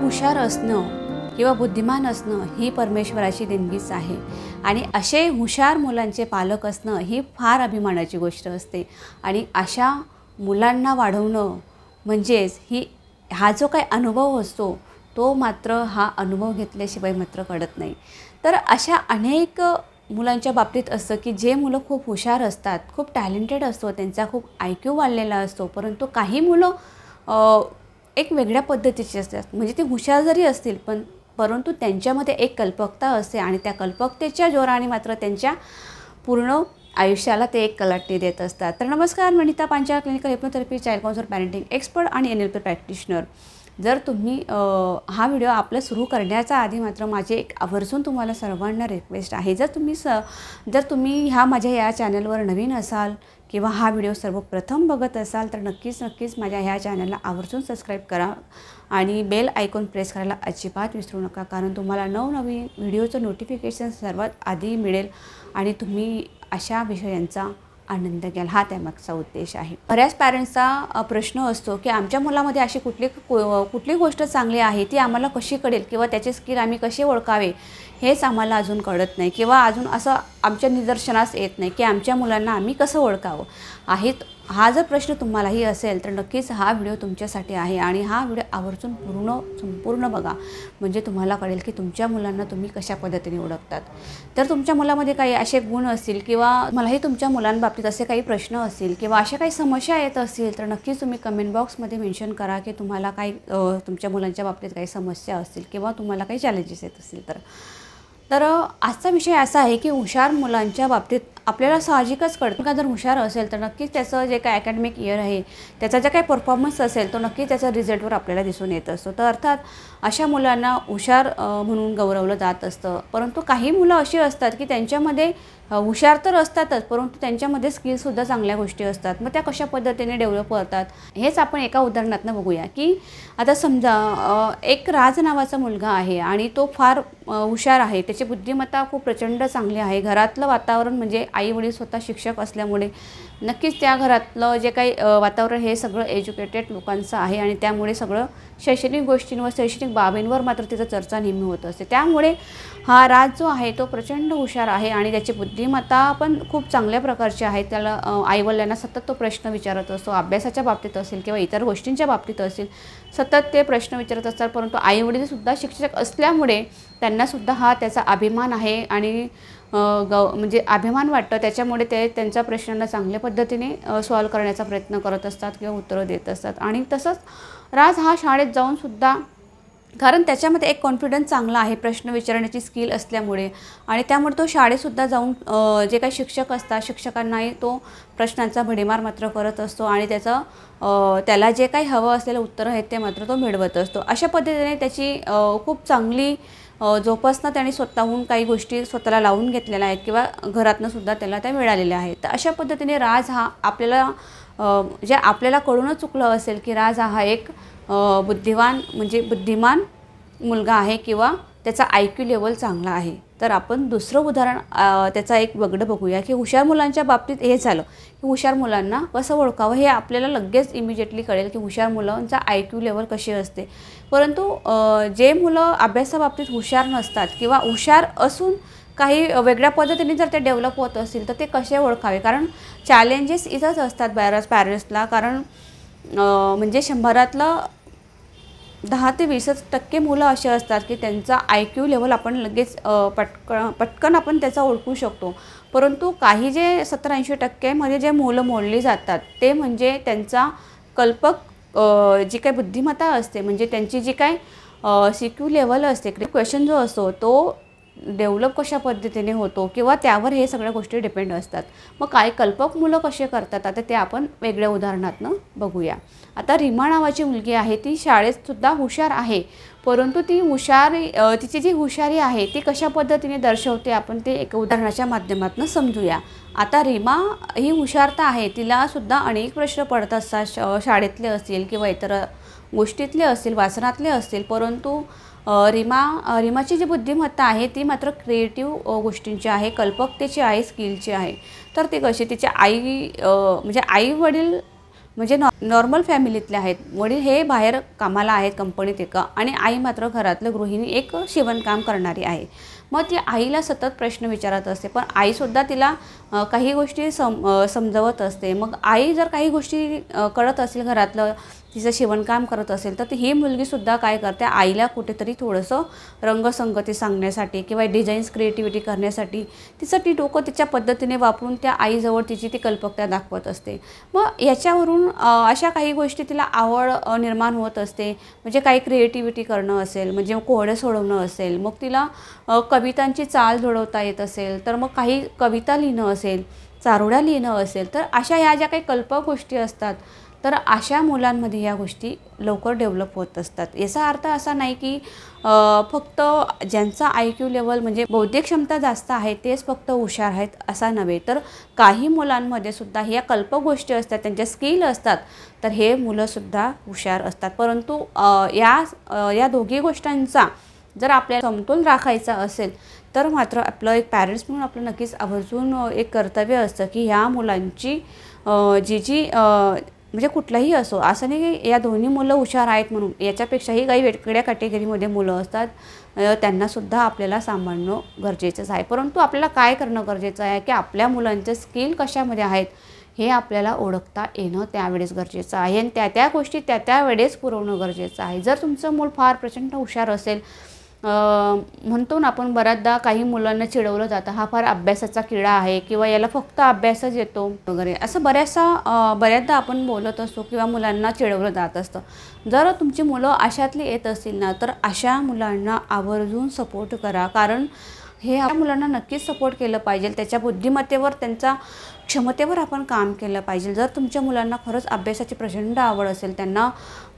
हुशार असणं किंवा बुद्धिमान असणं ही परमेश्वराची देणगीच आहे आणि असे हुशार मुलांचे पालक असणं ही फार अभिमानाची गोष्ट असते आणि अशा मुलांना वाढवणं म्हणजेच हा जो काही अनुभव असतो तो मात्र हा अनुभव घेतल्याशिवाय मात्र कळत नाही। तर अशा अनेक मुलांच्या बाबतीत असतं की जे मुलं खूप हुशार असतात, खूप टॅलेंटेड असतो, त्यांचा खूप IQ वाढलेला असतो, परंतु काही मुलं एक वेगळ्या पद्धतीची असतात। म्हणजे ते हुशार जरी असतील परंतु त्यांच्यामध्ये एक कल्पकता असते आणि त्या कल्पकतेच्या जोराने मात्र त्यांच्या पूर्ण आयुष्याला ते एक कलाटणी देत असतात। तर नमस्कार, मी Neeta Panchal, clinical hypnotherapy, child counsellor, parenting expert आणि NLP प्रॅक्टिशनर। जर तुम्ही हा व्हिडिओ आपला सुरू करण्याचा आधी मात्र माझे एक आवर्जून तुम्हाला सर्वांना रिक्वेस्ट आहे, जर तुम्ही माझ्या या चॅनलवर नवीन असाल किंवा हा व्हिडिओ सर्वप्रथम बघत असाल तर नक्कीच माझ्या ह्या चॅनलला आवर्जून सबस्क्राईब करा आणि बेल आयकॉन प्रेस करायला अजिबात विसरू नका, कारण तुम्हाला नवनवीन व्हिडिओचं नोटिफिकेशन सर्वात आधी मिळेल आणि तुम्ही अशा विषयांचा आनंद घ्याल, हा त्यामागचा उद्देश आहे। बऱ्याच पॅरेंट्सचा प्रश्न असतो की आमच्या मुलामध्ये अशी कुठली गोष्ट चांगली आहे ती आम्हाला कशी कळेल किंवा त्याचे स्किल आम्ही कसे ओळखावे हेच आम्हाला अजून कळत नाही किंवा अजून असं आमच्या निदर्शनास येत नाही की आमच्या मुलांना आम्ही कसं ओळखावं आहे। हा जर प्रश्न तुम्हालाही असेल तर नक्कीच हा व्हिडिओ तुमच्यासाठी आहे आणि हा व्हिडिओ आवर्जून संपूर्ण बघा, म्हणजे तुम्हाला कळेल की तुमच्या मुलांना तुम्ही कशा पद्धतीने ओळखतात। तर तुमच्या मुलामध्ये काही असे गुण असतील किंवा मलाही तुमच्या मुलांबाबतीत असे काही प्रश्न असतील किंवा अशा काही समस्या येत असतील तर नक्कीच तुम्ही कमेंट बॉक्समध्ये मेन्शन करा की तुम्हाला काही तुमच्या मुलांच्या बाबतीत काही समस्या असतील किंवा तुम्हाला काही चॅलेंजेस येत असतील तर आजचा विषय असा आहे की हुशार मुलांच्या बाबतीत आपल्याला साहजिकच कळतं का जर हुशार असेल तर नक्कीच त्याचं जे काही अकॅडमिक इयर आहे त्याचा जे काही परफॉर्मन्स असेल तो नक्कीच त्याच्या रिझल्टवर आपल्याला दिसून येत असतो। तर अर्थात अशा मुलांना हुशार म्हणून गौरवलं जात असतं, परंतु काही मुलं अशी असतात की त्यांच्यामध्ये हुशार तर असतातच परंतु त्यांच्यामध्ये स्किलसुद्धा चांगल्या गोष्टी असतात। मग त्या कशा पद्धतीने डेव्हलप होतात हेच आपण एका उदाहरणातून बघूया की आता समजा एक राज नावाचा मुलगा आहे आणि तो फार हुशार आहे, त्याची बुद्धिमत्ता खूप प्रचंड चांगली आहे। घरातलं वातावरण म्हणजे आई वडील स्वतः शिक्षक असल्यामुळे नक्कीच त्या घरातलं जे काही वातावरण हे सगळं एज्युकेटेड लोकांचं आहे आणि त्यामुळे सगळं शैक्षणिक गोष्टींवर शैक्षणिक बाबींवर मात्र तिचं चर्चा नेहमी होत असते। त्यामुळे हा राज जो आहे तो प्रचंड हुशार आहे आणि त्याची बुद्धिमत्ता पण खूप चांगल्या प्रकारची आहे। त्याला आईवडिलांना सतत तो प्रश्न विचारत असतो, अभ्यासाच्या बाबतीत असेल किंवा इतर गोष्टींच्या बाबतीत असेल सतत ते प्रश्न विचारत असतात, परंतु आईवडीलसुद्धा शिक्षक असल्यामुळे त्यांनासुद्धा हा त्याचा अभिमान आहे आणि म्हणजे अभिमान वाटतं, त्याच्यामुळे ते त्यांच्या प्रश्नांना चांगल्या पद्धतीने सॉल्व करण्याचा प्रयत्न करत असतात किंवा उत्तरं देत असतात। आणि तसंच राज हा शाळेत जाऊनसुद्धा, कारण त्याच्यामध्ये एक कॉन्फिडन्स चांगला आहे प्रश्न विचारण्याची स्किल असल्यामुळे आणि त्यामुळे तो शाळेतसुद्धा जाऊन जे काही शिक्षक असतात शिक्षकांनाही तो प्रश्नांचा भडीमार मात्र करत असतो आणि त्याला जे काही हवं असलेलं उत्तरं आहेत ते मात्र तो मिळवत असतो। अशा पद्धतीने त्याची खूप चांगली जोपासना त्याने स्वतःहून काही गोष्टी स्वतःला लावून घेतलेल्या आहेत किंवा घरातनं सुद्धा त्याला त्या मिळालेल्या आहेत। तर अशा पद्धतीने राज हा आपल्याला कळूनच चुकलं असेल की राज हा एक बुद्धिमान मुलगा आहे किंवा त्याचा IQ लेवल चांगला आहे। तर आपण दुसरं उदाहरण त्याचा एक वेगळं बघूया की हुशार मुलांच्या बाबतीत हे झालं की हुशार मुलांना कसं ओळखावं हे आपल्याला लगेच इमिजिएटली कळेल की हुशार मुलांचा IQ लेवल कशी असते, परंतु जे मुलं अभ्यासाबाबतीत हुशार नसतात किंवा हुशार असून काही वेगळ्या पद्धतीने जर ते डेव्हलप होत असतील तर ते कसे ओळखावे, कारण चॅलेंजेस इथंच असतात बऱ्याच पॅरेंट्सला, कारण म्हणजे 100रातलं 10 ते 20% मुलं असे असतात की त्यांचा IQ लेवल आपण लगेच पटकन आपण त्याचा ओळखू शकतो, परंतु काही जे 70-80% मध्ये जे मुलं मोडली जातात ते म्हणजे त्यांचा जी काही बुद्धिमत्ता असते, म्हणजे त्यांची जी काही CQ लेवल असते, क्वेश्चन जो असतो तो डेव्हलप कशा पद्धतीने होतो किंवा त्यावर हे सगळ्या गोष्टी डिपेंड असतात। मग काही कल्पक मुलं कसे करतात आता ते आपण वेगळ्या उदाहरणातून बघूया। आता रीमा नावाची मुलगी आहे, ती शाळेतसुद्धा हुशार आहे, परंतु तिची जी हुशारी आहे ती कशा पद्धतीने दर्शवते आपण ते एका उदाहरणाच्या माध्यमातून समजूया। आता रीमा ही हुशार तर आहे, तिलासुद्धा अनेक प्रश्न पडत असतात, शाळेतले असतील किंवा इतर गोष्टीतले असतील, वाचनातले असतील, परंतु रीमाची जी बुद्धिमत्ता आहे ती मात्र क्रिएटिव्ह गोष्टींची आहे, कल्पकतेची आहे, स्किलची आहे। तर ती कशी तिच्या आई वडील म्हणजे नॉर्मल फॅमिलीतले आहेत. वडील हे बाहेर कामाला आहेत कंपनीत एका, आणि आई मात्र घरातलं गृहिणी एक शिवणकाम करणारी आहे. मग ती आईला सतत प्रश्न विचारत असते, पण आईसुद्धा तिला काही गोष्टी समजवत असते. मग आई जर काही गोष्टी कळत असेल, घरातलं तिचं शिवणकाम करत असेल, तर ही मुलगीसुद्धा काय करते, आईला कुठेतरी थोडंसं रंगसंगती सांगण्यासाठी किंवा डिझाईन्स क्रिएटिव्हिटी करण्यासाठी तिचं ती डोकं तिच्या पद्धतीने वापरून त्या आईजवळ तिची ती कल्पकता दाखवत असते. मग याच्यावरून अशा काही गोष्टी तिला आवड निर्माण होत असते. म्हणजे काही क्रिएटिव्हिटी करणं असेल, म्हणजे कोडं सोडवणं असेल, मग तिला कवितांची चाल जोडवता येत असेल, तर मग काही कविता लिहिणं असेल, चारोळ्या लिहिणं असेल, तर अशा ह्या ज्या काही कल्पक गोष्टी असतात, तर अशा मुलांमध्ये या गोष्टी लवकर डेव्हलप होत असतात. याचा अर्थ असा नाही की फक्त ज्यांचा IQ लेवल म्हणजे बौद्धिक क्षमता जास्त आहे तेच फक्त हुशार आहेत असा नव्हे, तर काही मुलांमध्ये सुद्धा ह्या कल्पक गोष्टी असतात, त्यांच्या स्किल असतात, तर हे मुलंसुद्धा हुशार असतात. परंतु या दोघी गोष्टींचा जर आपल्याला समतोल राखायचा असेल, तर मात्र आपलं एक पॅरेंट्स म्हणून आपलं नक्कीच आवर्जून एक कर्तव्य असतं की ह्या मुलांची जी म्हणजे कुठलाही असो, असं नाही की या दोन्ही मुलं हुशार आहेत म्हणून, याच्यापेक्षाही काही वेगवेगळ्या कॅटेगरीमध्ये मुलं असतात, त्यांनासुद्धा आपल्याला सांभाळणं गरजेचंच आहे. परंतु आपल्याला काय करणं गरजेचं आहे की आपल्या मुलांचे स्किल कशामध्ये आहेत हे आपल्याला ओळखता येणं त्यावेळेस गरजेचं आहे, आणि त्या गोष्टी त्या वेळेस पुरवणं गरजेचं आहे. जर तुमचं मूल फार प्रचंड हुशार असेल, म्हणतो ना आपण बऱ्याचदा काही मुलांना चिडवलं जातं, हा फार अभ्यासाचा किडा आहे किंवा याला फक्त अभ्यासच येतो वगैरे, असं बऱ्याचदा आपण बोलत असतो किंवा मुलांना चिडवलं जात असतं. जर तुमची मुलं अशातली येत असतील ना, तर अशा मुलांना आवर्जून सपोर्ट करा, कारण हे मुलांना नक्कीच सपोर्ट केलं पाहिजे. त्याच्या बुद्धिमत्तेवर, त्यांच्या क्षमतेवर आपण काम केलं पाहिजे. जर तुमच्या मुलांना खरंच अभ्यासाची प्रचंड आवड असेल, त्यांना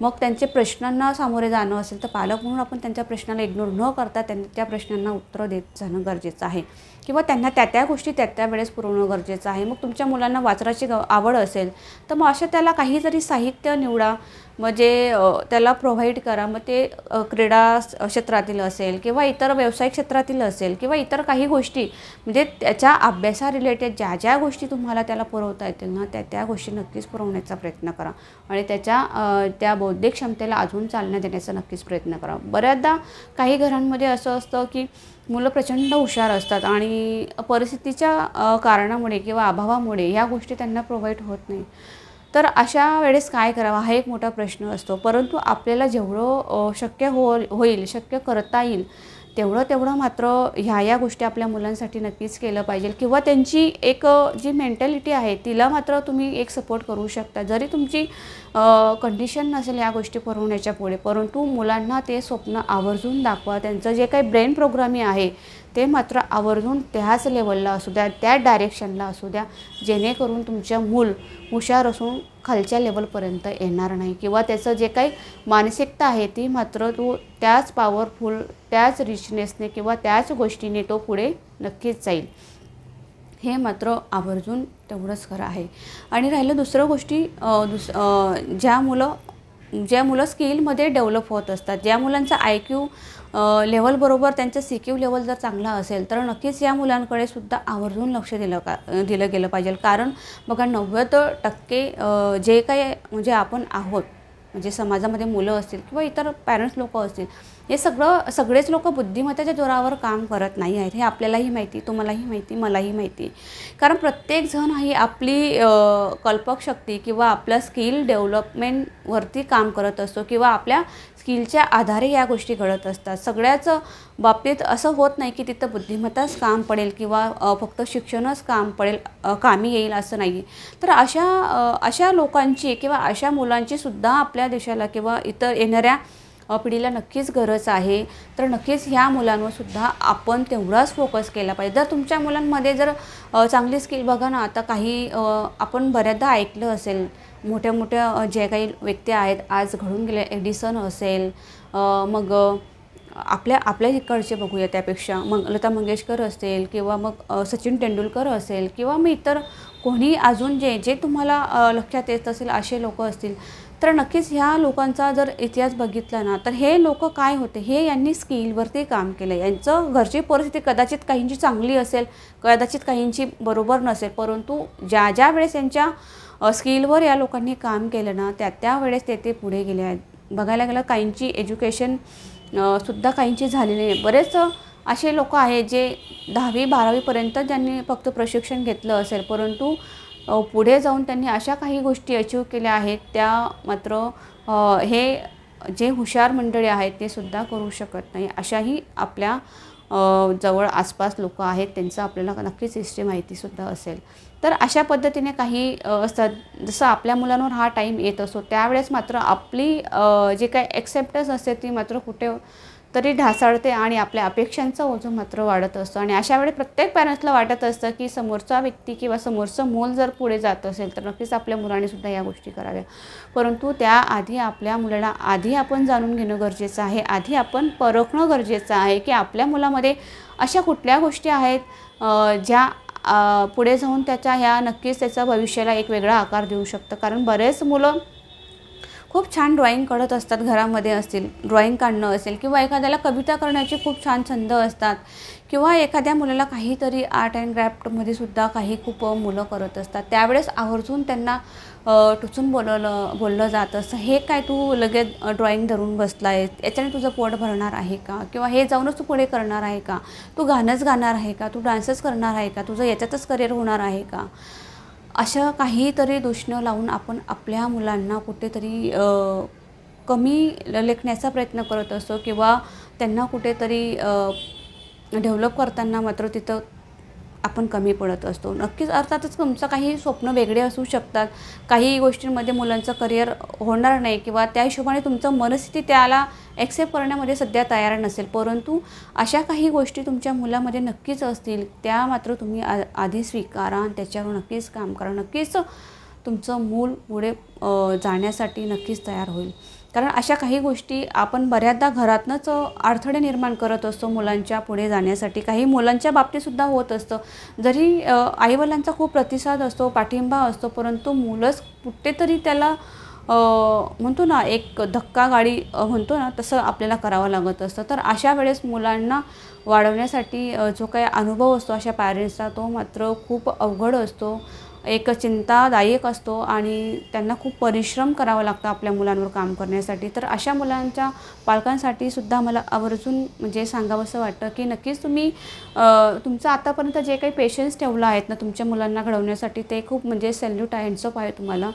मग त्यांचे प्रश्नांना सामोरे जाणं असेल, तर पालक म्हणून आपण त्यांच्या प्रश्नाला इग्नोर न करता त्या प्रश्नांना उत्तरं देत जाणं गरजेचं आहे, किंवा त्यांना त्या गोष्टी त्या वेळेस पुरवणं गरजेचं आहे. मग तुमच्या मुलांना वाचनाची आवड असेल, तर मग अशा त्याला काहीतरी साहित्य निवडा, म्हणजे त्याला प्रोव्हाइड करा. मग ते क्रीडा क्षेत्रातील असेल किंवा इतर व्यावसायिक क्षेत्रातील असेल किंवा इतर काही गोष्टी, म्हणजे त्याच्या अभ्यासा रिलेटेड ज्या गोष्टी तुम्हाला त्याला पुरवता येतील ना, त्या गोष्टी नक्कीच पुरवण्याचा प्रयत्न करा, आणि त्या बौद्धिक क्षमतेला अजून चालना देण्याचा नक्कीच प्रयत्न करा. बऱ्याचदा काही घरांमध्ये असं असतं की मुलं प्रचंड हुशार असतात आणि परिस्थितीच्या कारणामुळे किंवा अभावामुळे ह्या गोष्टी त्यांना प्रोव्हाइड होत नाही. तर अशा वेळेस काय करावं हा एक मोठा प्रश्न असतो. परंतु आपल्याला जेवढं शक्य होईल, शक्य करता येईल तेवढं मात्र ह्या गोष्टी आपल्या मुलांसाठी नक्कीच केलं पाहिजे, किंवा त्यांची एक जी मेंटॅलिटी आहे तिला मात्र तुम्ही एक सपोर्ट करू शकता. जरी तुमची कंडिशन नसेल या गोष्टी पुरवण्याच्या पुढे, परंतु मुलांना ते स्वप्न आवर्जून दाखवा. त्यांचं जे काही ब्रेन प्रोग्रामिंग आहे ते मात्र आवर्जून त्याच लेवलला असू द्या, त्या डायरेक्शनला असू द्या, जेणेकरून तुमचं मूल हुशार असून खालच्या लेवलपर्यंत येणार नाही, किंवा त्याचं जे काही मानसिकता आहे ती मात्र त्याच पॉवरफुल, त्याच रिचनेसने किंवा त्याच गोष्टीने तो पुढे नक्कीच जाईल. हे मात्र आवर्जून तेवढंच खरं आहे. आणि राहिलं दुसरं गोष्टी, ज्या मुलं स्किलमध्ये डेव्हलप होत असतात, ज्या मुलांचा IQ लेवल बरोबर त्यांचं CQ लेवल जर चांगला असेल, तर नक्कीच या मुलांकडे सुद्धा आवर्जून लक्ष दिलं गेलं पाहिजे. कारण बघा 90% जे काही म्हणजे आपण आहोत, म्हणजे समाजामध्ये मुलं असतील किंवा इतर पॅरेंट्स लोक असतील, हे सगळेच लोक बुद्धिमत्तेच्या जोरावर काम करत नाही आहेत. हे आपल्यालाही माहिती, तुम्हालाही माहिती, मलाही माहिती. कारण प्रत्येकजण ही आपली कल्पक शक्ती किंवा आपल्या स्किल डेव्हलपमेंटवरती काम करत असतो, किंवा आपल्या स्किलच्या आधारे या गोष्टी घडत असतात. सगळ्याच बाबतीत असं होत नाही की तिथं बुद्धिमत्ताच काम पडेल किंवा फक्त शिक्षणच कामी येईल असं नाही. तर अशा लोकांची किंवा अशा मुलांची सुद्धा आपल्या देशाला किंवा इतर येणाऱ्या पिढीला नक्कीच गरज आहे. तर नक्कीच ह्या मुलांवर सुद्धा आपण तेवढाच फोकस केला पाहिजे. जर तुमच्या मुलांमध्ये जर चांगली स्किल, बघा ना, आता काही आपण बऱ्याचदा ऐकलं असेल, मोठ्या जे काही व्यक्ती आहेत आज घडून गेले, एडिसन असेल, मग आपल्या इकडचे बघूया त्यापेक्षा मग लता मंगेशकर असेल, किंवा मग सचिन तेंडुलकर असेल, किंवा मग इतर कोणी अजून जे तुम्हाला लक्षात येत असेल असे लोक असतील, तर नक्कीच ह्या लोकांचा जर इतिहास बघितला ना, तर हे लोक काय होते, हे यांनी स्किलवरती काम केलं. यांचं घरची परिस्थिती कदाचित काहींची चांगली असेल, कदाचित काहींची बरोबर नसेल, परंतु ज्या वेळेस यांच्या स्किलवर या लोकांनी काम केलं ना, त्यावेळेस ते पुढे गेले आहेत. बघायला गेलं काहींची एज्युकेशन सुद्धा काहींची झालेली आहे. बरेच असे लोक आहेत जे 10वी-12वी पर्यंत ज्यांनी फक्त प्रशिक्षण घेतलं असेल, परंतु पुढे जाऊन त्यांनी अशा काही गोष्टी अचीव केल्या आहेत, त्या मात्र हे जे हुशार मंडळी आहेत ते सुद्धा करू शकत नाही. अशाही आपल्या जवळ आसपास लोक आहेत, त्यांचं आपल्याला नक्कीच हिस्ट्री माहितीसुद्धा असेल. तर अशा पद्धतीने काही असतात. जसं आपल्या मुलांवर हा टाईम येत असतो त्यावेळेस मात्र आपली जे काही ॲक्सेप्टन्स असते ती मात्र कुठे तरी ढासळते आणि आपल्या अपेक्षांचं ओझं मात्र वाढत असतं. आणि अशा वेळी प्रत्येक पॅरेंट्सला वाटत असतं की समोरचा व्यक्ती किंवा समोरचं मूल जर पुढे जात असेल तर नक्कीच आपल्या मुलांनीसुद्धा या गोष्टी कराव्या. परंतु त्याआधी आपल्या मुलाला आधी आपण जाणून घेणं गरजेचं आहे. आधी आपण परखणं गरजेचं आहे की आपल्या मुलामध्ये अशा कुठल्या गोष्टी आहेत ज्या पुढे जाऊन ह्या नक्कीच त्याच्या भविष्याला एक वेगळा आकार देऊ शकतं. कारण बरेच मुलं खूप छान ड्रॉईंग काढत असतात, घरामध्ये असतील ड्रॉईंग काढणं असेल किंवा एखाद्याला कविता करण्याचे खूप छान छंद असतात किंवा एखाद्या मुलाला काहीतरी आर्ट अँड क्राफ्टमध्ये सुद्धा काही खूप मुलं करत असतात. त्यावेळेस आवर्जून त्यांना टुचून बोललं जात असतं, हे काय तू लगेच ड्रॉईंग धरून बसला आहे, याच्याने तुझं पोट भरणार आहे का, किंवा हे जाऊनच तू पुढे करणार आहे का, तू गाणंच गाणार आहे का, तू डान्सच करणार आहे का, तुझं याच्यातच करिअर होणार आहे का. अशा काहीतरी दूषणं लावून आपण आपल्या मुलांना कुठेतरी कमी लेखण्याचा प्रयत्न करत असतो किंवा त्यांना कुठेतरी डेव्हलप करताना मात्र तिथं आपण कमी पडत असतो. नक्कीच अर्थातच तुमचं काही स्वप्न वेगळे असू शकतात, काही गोष्टींमध्ये मुलांचं करिअर होणार नाही किंवा त्या हिशोबाने तुमचं मनस्थिती त्याला ॲक्सेप्ट करण्यामध्ये सध्या तयार नसेल, परंतु अशा काही गोष्टी तुमच्या मुलामध्ये नक्कीच असतील, त्या मात्र तुम्ही आधी स्वीकारा आणि त्याच्यावर नक्कीच काम करा. नक्कीच तुमचं मूल पुढे जाण्यासाठी नक्कीच तयार होईल. कारण अशा काही गोष्टी आपण बऱ्याचदा घरातनंच अडथळे निर्माण करत असतो मुलांच्या पुढे जाण्यासाठी. काही मुलांच्या बाबतीतसुद्धा होत असतं, जरी आईवडिलांचा खूप प्रतिसाद असतो, पाठिंबा असतो, परंतु मुलंच कुठेतरी त्याला म्हणतो ना एक धक्का गाडी म्हणतो ना तसं आपल्याला करावं लागत असतं. तर अशा वेळेस मुलांना वाढवण्यासाठी जो काही अनुभव असतो अशा पॅरेंट्सचा, तो मात्र खूप अवघड असतो, एक चिंतादायक असतो आणि त्यांना खूप परिश्रम करावा लागतो आपल्या मुलांवर काम करण्यासाठी. तर अशा मुलांच्या पालकांसाठी सुद्धा मला आवर्जून म्हणजे सांगावंसं वाटतं की नक्कीच तुम्ही तुमचं आतापर्यंत जे काही पेशन्स ठेवलं आहेत ना तुमच्या मुलांना घडवण्यासाठी, ते खूप म्हणजे सॅल्यूट आहे, हँड्स अप आहे तुम्हाला.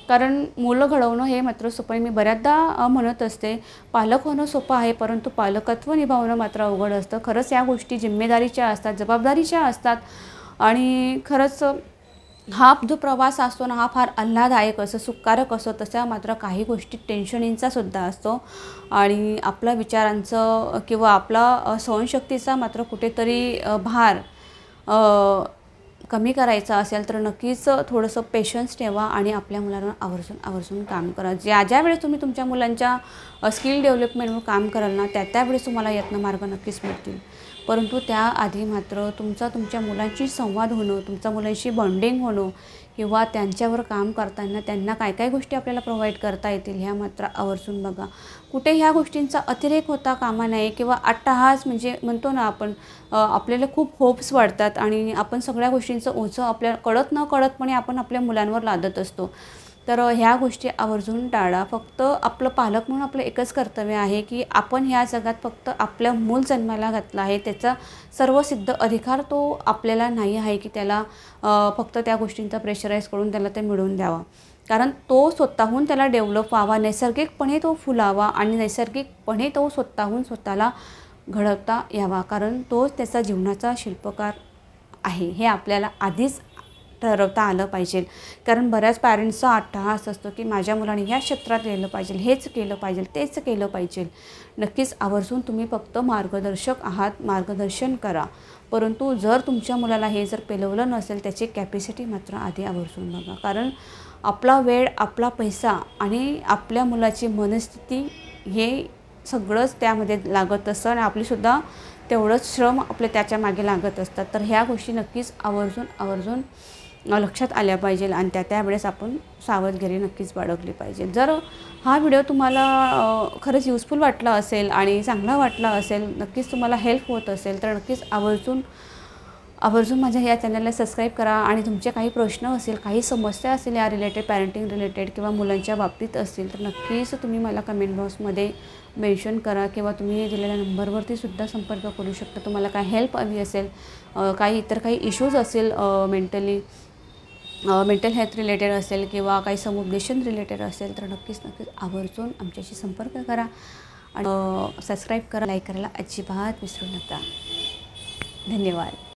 कारण मुलं घडवणं हे मात्र सोपं आहे. मी बऱ्याचदा म्हणत असते, पालक होणं सोपं आहे, परंतु पालकत्व निभावणं मात्र अवघड असतं. खरंच या गोष्टी जिम्मेदारीच्या असतात, जबाबदारीच्या असतात आणि खरंच हा जो प्रवास असतो ना हा फार आल्हाददायक असो, सुखकारक असो, तशा मात्र काही गोष्टी टेन्शनिंगचा सुद्धा असतो आणि आपल्या विचारांचं किंवा आपला सहनशक्तीचा मात्र कुठेतरी भार कमी करायचा असेल तर नक्कीच थोडंसं पेशन्स ठेवा आणि आपल्या मुलांवर आवर्जून काम करा. ज्या वेळेस तुम्ही तुमच्या मुलांच्या स्किल डेव्हलपमेंटवर काम कराल ना त्यावेळेस तुम्हाला यातनं मार्ग नक्कीच मिळतील. परंतु त्याआधी मात्र तुमच्या मुलांशी संवाद होणं, तुमच्या मुलांशी बॉन्डिंग होणं किंवा त्यांच्यावर काम करताना त्यांना काय काय गोष्टी आपल्याला प्रोव्हाइड करता येतील ह्या मात्र आवर्जून बघा. कुठे ह्या गोष्टींचा अतिरेक होता कामा नये किंवा अट्टहास म्हणजे म्हणतो ना आपण आपल्याला खूप होप्स वाढतात आणि आपण सगळ्या गोष्टींचं ओझं आपल्या कळतपणे आपण आपल्या मुलांवर लादत असतो. तर ह्या गोष्टी आवर्जून टाळा. फक्त आपलं पालक म्हणून आपलं एकच कर्तव्य आहे की आपण ह्या जगात फक्त आपलं मूल जन्माला घातलं आहे, त्याचा सर्व सिद्ध अधिकार तो आपल्याला नाही आहे की त्याला फक्त त्या गोष्टींचा प्रेशराईज करून त्याला ते मिळवून द्यावा. कारण तो स्वतःहून त्याला डेव्हलप व्हावा, नैसर्गिकपणे तो फुलावा आणि नैसर्गिकपणे तो स्वतःला घडवता यावा. कारण तोच त्याचा जीवनाचा शिल्पकार आहे हे आपल्याला आधीच ठरवता आलं पाहिजे. कारण बऱ्याच पॅरेंट्सचा अट्टहास असतो की माझ्या मुलाने ह्या क्षेत्रात गेलं पाहिजे, हेच केलं पाहिजे, तेच केलं पाहिजे. नक्कीच आवर्जून तुम्ही फक्त मार्गदर्शक आहात, मार्गदर्शन करा. परंतु जर तुमच्या मुलाला हे जर पेलवलं नसेल त्याची कॅपॅसिटी मात्र आधी आवर्जून बघा. कारण आपला वेळ, आपला पैसा आणि आपल्या मुलाची मनस्थिती हे सगळंच त्यामध्ये लागत असतं आणि आपलीसुद्धा तेवढंच श्रम आपले त्याच्या मागे लागत असतात. तर ह्या गोष्टी नक्कीच आवर्जून लक्षात आल्या पाहिजे आणि त्यावेळेस आपण सावधगिरी नक्कीच बाळगली पाहिजे. जर हा व्हिडिओ तुम्हाला खरंच युजफुल वाटला असेल आणि चांगला वाटला असेल, नक्कीच तुम्हाला हेल्प होत असेल तर नक्कीच आवर्जून आवर्जून माझ्या या चॅनलला सबस्क्राईब करा आणि तुमचे काही प्रश्न असेल, काही समस्या असेल या रिलेटेड, पॅरेंटिंग रिलेटेड किंवा मुलांच्या बाबतीत असतील तर नक्कीच तुम्ही मला कमेंट बॉक्समध्ये मेन्शन करा किंवा तुम्ही दिलेल्या नंबरवरती सुद्धा संपर्क करू शकता. तुम्हाला काय हेल्प हवी असेल, काही इश्यूज असेल मेंटल हेल्थ रिलेटेड असेल किंवा काही समुपदेशन रिलेटेड असेल तर नक्कीच आवर्जून आमच्याशी संपर्क करा आणि सबस्क्राईब करा, लाईक करायला अजिबात विसरू नका. धन्यवाद.